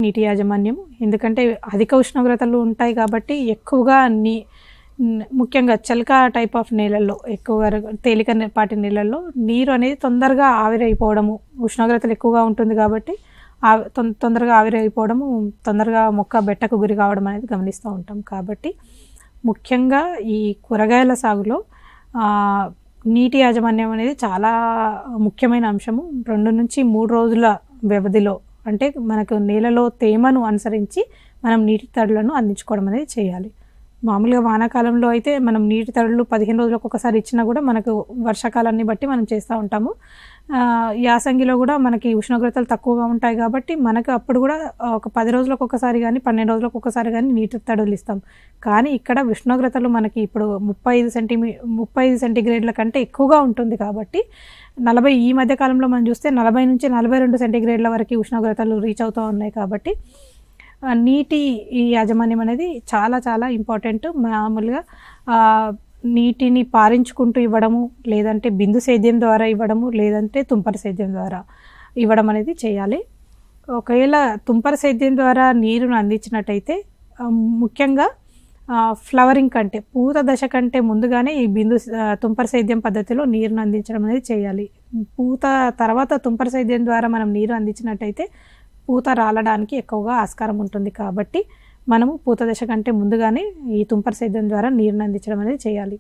నీటి యాజమాన్యం. ఎందుకంటే అధిక ఉష్ణోగ్రతలు ఉంటాయి కాబట్టి ఎక్కువగా ముఖ్యంగా చలక టైప్ ఆఫ్ నేలల్లో, ఎక్కువగా తేలికపాటి నీళ్ళల్లో నీరు అనేది తొందరగా ఆవిరైపోవడము, ఉష్ణోగ్రతలు ఎక్కువగా ఉంటుంది కాబట్టి తొందరగా ఆవిరైపోవడము, తొందరగా మొక్క బెట్టకు గురి కావడం అనేది గమనిస్తూ ఉంటాం. కాబట్టి ముఖ్యంగా ఈ కూరగాయల సాగులో నీటి యాజమాన్యం అనేది చాలా ముఖ్యమైన అంశము. 2 నుంచి 3 రోజుల వ్యవధిలో, అంటే మనకు నేలలో తేమను అనుసరించి మనం నీటి తడులను అందించుకోవడం అనేది చేయాలి. మామూలుగా వానాకాలంలో అయితే మనం నీటి తడులు 15 రోజులకు ఒకసారి ఇచ్చినా కూడా మనకు వర్షాకాలాన్ని బట్టి మనం చేస్తూ ఉంటాము. యాసంగిలో కూడా మనకి ఉష్ణోగ్రతలు తక్కువగా ఉంటాయి కాబట్టి మనకు అప్పుడు కూడా ఒక 10 రోజులకు ఒకసారి కానీ 12 రోజులకు ఒకసారి కానీ నీటి తడులు ఇస్తాం. కానీ ఇక్కడ ఉష్ణోగ్రతలు మనకి ఇప్పుడు 35 సెంటీగ్రేడ్ల కంటే ఎక్కువగా ఉంటుంది కాబట్టి 40, ఈ మధ్య కాలంలో మనం చూస్తే 40 నుంచి 42 సెంటీగ్రేడ్ల వరకు ఉష్ణోగ్రతలు రీచ్ అవుతూ ఉన్నాయి. కాబట్టి నీటి యాజమాన్యం అనేది చాలా చాలా ఇంపార్టెంట్. మామూలుగా నీటిని పారించుకుంటూ ఇవ్వడము, లేదంటే బిందు సేద్యం ద్వారా ఇవ్వడము, లేదంటే తుంపర సేద్యం ద్వారా ఇవ్వడం అనేది చేయాలి. ఒకవేళ తుంపర సేద్యం ద్వారా నీరును అందించినట్టయితే ముఖ్యంగా ఫ్లవరింగ్ కంటే, పూత దశ కంటే ముందుగానే ఈ తుంపర సేద్యం పద్ధతిలో నీరును అందించడం అనేది చేయాలి. పూత తర్వాత తుంపర సేద్యం ద్వారా మనం నీరు అందించినట్టయితే పూత రాలడానికి ఎక్కువగా ఆస్కారం ఉంటుంది. కాబట్టి మనము పూత దశ కంటే ముందుగానే ఈ తుంపర సేద్యం ద్వారా నీరును అందించడం అనేది చేయాలి.